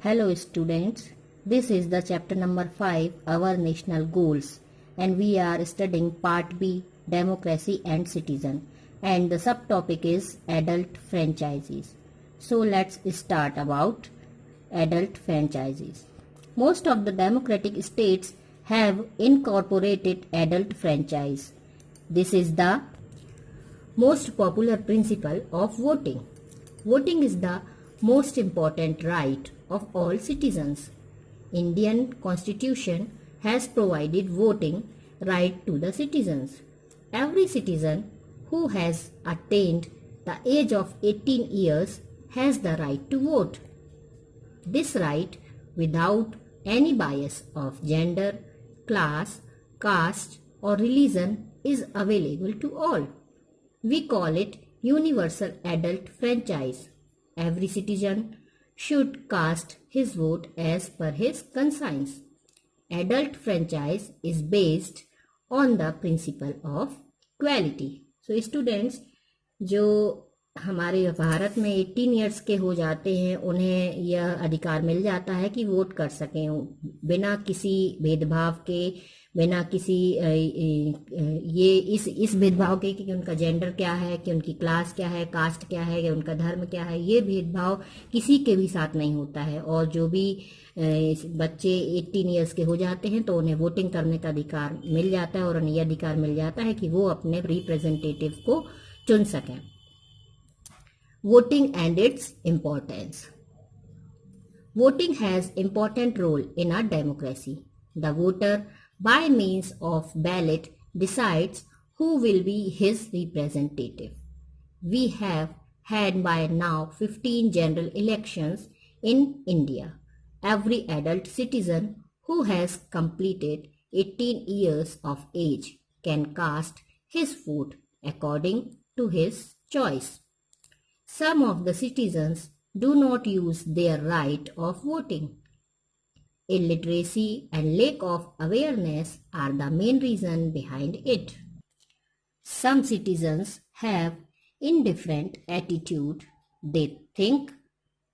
Hello students, this is the chapter number 5, our national goals, and we are studying part B, democracy and citizen, and the subtopic is adult franchises. So let's start about adult franchises. Most of the democratic states have incorporated adult franchise. This is the most popular principle of voting. Voting is the most important right of all citizens. Indian Constitution has provided voting right to the citizens. Every citizen who has attained the age of 18 years has the right to vote. This right, without any bias of gender, class, caste or religion, is available to all. We call it universal adult franchise. Every citizen should cast his vote as per his conscience. Adult franchise is based on the principle of equality. So students, जो हमारे भारत में 18 years के हो जाते हैं उन्हें यह अधिकार मिल जाता है कि वोट कर सकें बिना किसी भेदभाव के, बिना किसी ये इस भेदभाव के कि उनका जेंडर क्या है, कि उनकी क्लास क्या है, कास्ट क्या है, कि उनका धर्म क्या है, ये भेदभाव किसी के भी साथ नहीं होता है। और जो भी बच्चे 18 इयर्स के हो जाते हैं तो उन्हें वोटिंग करने का अधिकार मिल जाता है और उन्हें यह अधिकार मिल जाता है कि वो अपने रिप्रेजेंटेटिव को चुन सकें। Voting and its importance. Voting has important role in our democracy. The voter, by means of ballot, decides who will be his representative. We have had by now 15 general elections in India. Every adult citizen who has completed 18 years of age can cast his vote according to his choice. Some of the citizens do not use their right of voting. Illiteracy and lack of awareness are the main reason behind it. Some citizens have indifferent attitude. They think,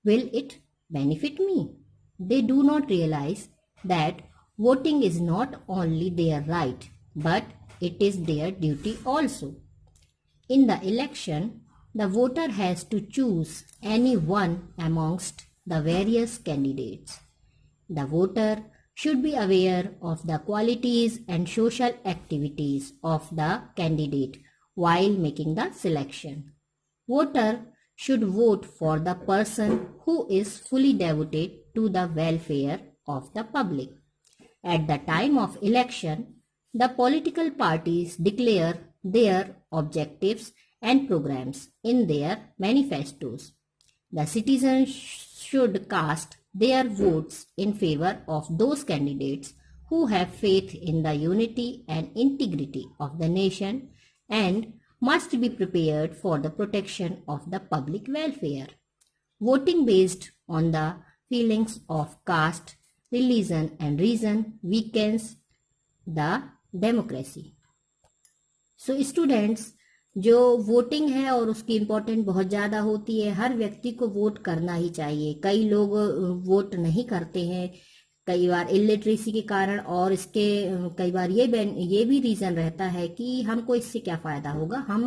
will it benefit me? They do not realize that voting is not only their right, but it is their duty also. In the election, the voter has to choose any one amongst the various candidates. The voter should be aware of the qualities and social activities of the candidate while making the selection. Voter should vote for the person who is fully devoted to the welfare of the public. At the time of election, the political parties declare their objectives and programs in their manifestos. The citizens should cast their votes in favor of those candidates who have faith in the unity and integrity of the nation and must be prepared for the protection of the public welfare. Voting based on the feelings of caste, religion and reason weakens the democracy. So students, जो voting है और उसकी important बहुत ज़्यादा होती है, हर व्यक्ति को वोट करना ही चाहिए। कई लोग वोट नहीं करते हैं, कई बार इलिटरेसी के कारण, और इसके कई बार ये भी रीज़न रहता है कि हमको इससे क्या फ़ायदा होगा, हम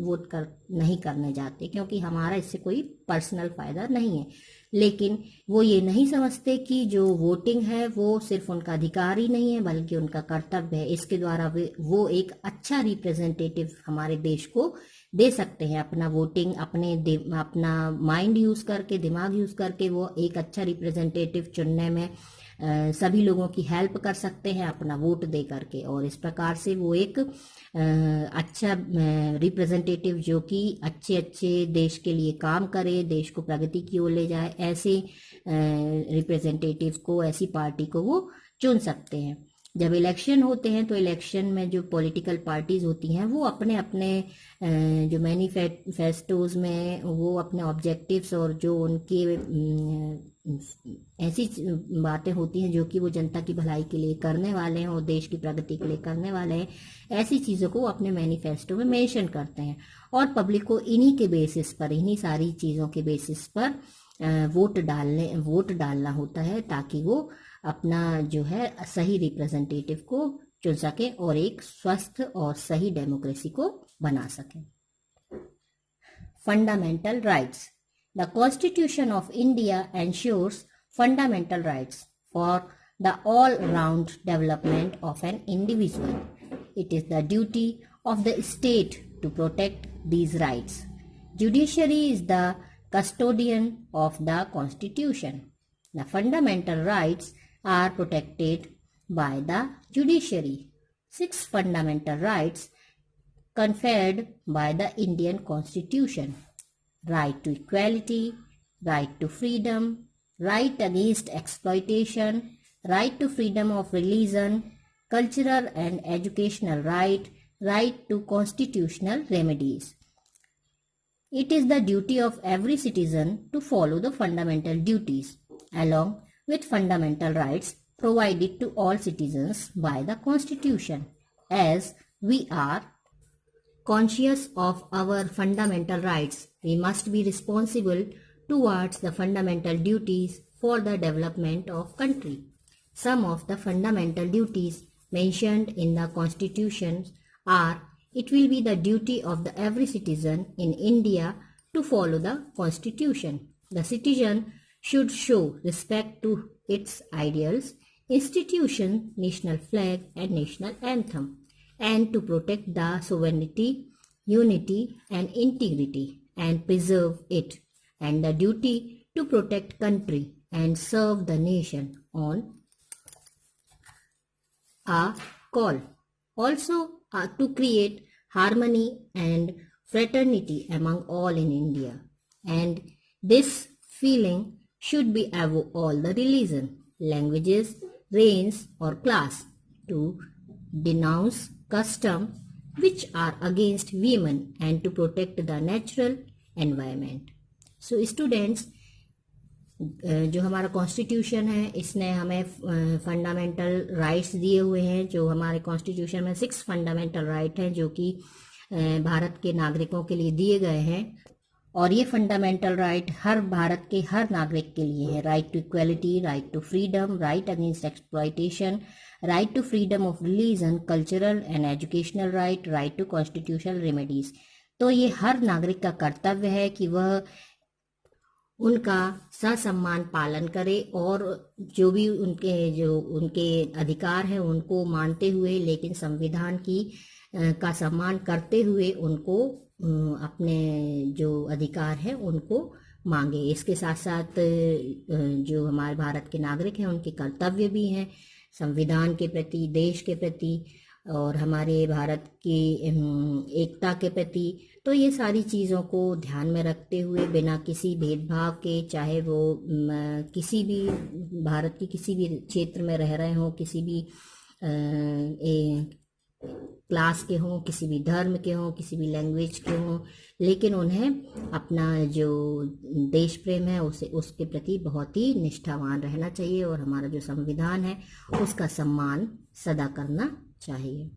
वोट नहीं करने जाते क्योंकि हमारा इससे कोई पर्सनल फ़ायदा नहीं है। लेकिन वो ये नहीं समझते कि जो वोटिंग है वो सिर्फ उनका अधिकार ही नहीं है बल्कि उनका कर्तव्य है। इसके द्वारा वो एक अच्छा रिप्रेजेंटेटिव हमारे देश को दे सकते हैं। अपना वोटिंग, अपना माइंड यूज़ करके, दिमाग यूज़ करके वो एक अच्छा रिप्रेजेंटेटिव चुनने में सभी लोगों की हेल्प कर सकते हैं अपना वोट दे करके, और इस प्रकार से वो एक अच्छा रिप्रेजेंटेटिव जो कि अच्छे देश के लिए काम करे, देश को प्रगति की ओर ले जाए, ऐसे रिप्रेजेंटेटिव को, ऐसी पार्टी को वो चुन सकते हैं। जब इलेक्शन होते हैं तो इलेक्शन में जो पॉलिटिकल पार्टीज होती हैं वो अपने जो मैनिफेस्टोज में वो अपने ऑब्जेक्टिव्स और जो उनके ऐसी बातें होती हैं जो कि वो जनता की भलाई के लिए करने वाले हैं और देश की प्रगति के लिए करने वाले हैं, ऐसी चीज़ों को वो अपने मैनिफेस्टो में मेंशन करते हैं और पब्लिक को इन्हीं के बेसिस पर, इन्हीं सारी चीज़ों के बेसिस पर वोट डालना होता है ताकि वो अपना जो है सही रिप्रेजेंटेटिव को चुन सके और एक स्वस्थ और सही डेमोक्रेसी को बना सके। Fundamental rights. The constitution of India ensures fundamental rights for the all-round development of an individual. It is the duty of the state to protect these rights. Judiciary is the custodian of the Constitution. The fundamental rights are protected by the judiciary. 6 fundamental rights conferred by the Indian Constitution: right to equality, right to freedom, right against exploitation, right to freedom of religion, cultural and educational right, right to constitutional remedies. It is the duty of every citizen to follow the fundamental duties along with fundamental rights provided to all citizens by the Constitution. As we are conscious of our fundamental rights, we must be responsible towards the fundamental duties for the development of country. Some of the fundamental duties mentioned in the Constitution are: it will be the duty of every citizen in India to follow the Constitution. The citizen should show respect to its ideals, institutions, national flag and national anthem, and to protect the sovereignty, unity and integrity and preserve it, and the duty to protect country and serve the nation on a call. Also to create harmony and fraternity among all in India. And this feeling should be above all the religion, languages, race or class, to denounce custom which are against women and to protect the natural environment. So students, जो हमारा constitution है इसने हमें fundamental rights दिए हुए हैं। जो हमारे कॉन्स्टिट्यूशन में 6 फंडामेंटल राइट हैं जो कि भारत के नागरिकों के लिए दिए गए हैं, और ये फंडामेंटल राइट हर भारत के हर नागरिक के लिए है। Right to equality, right to freedom, right against exploitation, right to freedom of religion, cultural and educational right, right to constitutional remedies. तो ये हर नागरिक का कर्तव्य है कि वह उनका ससम्मान पालन करे और जो भी उनके अधिकार हैं उनको मानते हुए, लेकिन संविधान का सम्मान करते हुए उनको अपने जो अधिकार हैं उनको मांगे। इसके साथ साथ जो हमारे भारत के नागरिक हैं उनके कर्तव्य भी हैं संविधान के प्रति, देश के प्रति और हमारे भारत की एकता के प्रति। तो ये सारी चीज़ों को ध्यान में रखते हुए बिना किसी भेदभाव के, चाहे वो किसी भी भारत की किसी भी क्षेत्र में रह रहे हों, किसी भी क्लास के हों, किसी भी धर्म के हों, किसी भी लैंग्वेज के हों, लेकिन उन्हें अपना जो देश प्रेम है उसके प्रति बहुत ही निष्ठावान रहना चाहिए और हमारा जो संविधान है उसका सम्मान सदा करना चाहिए।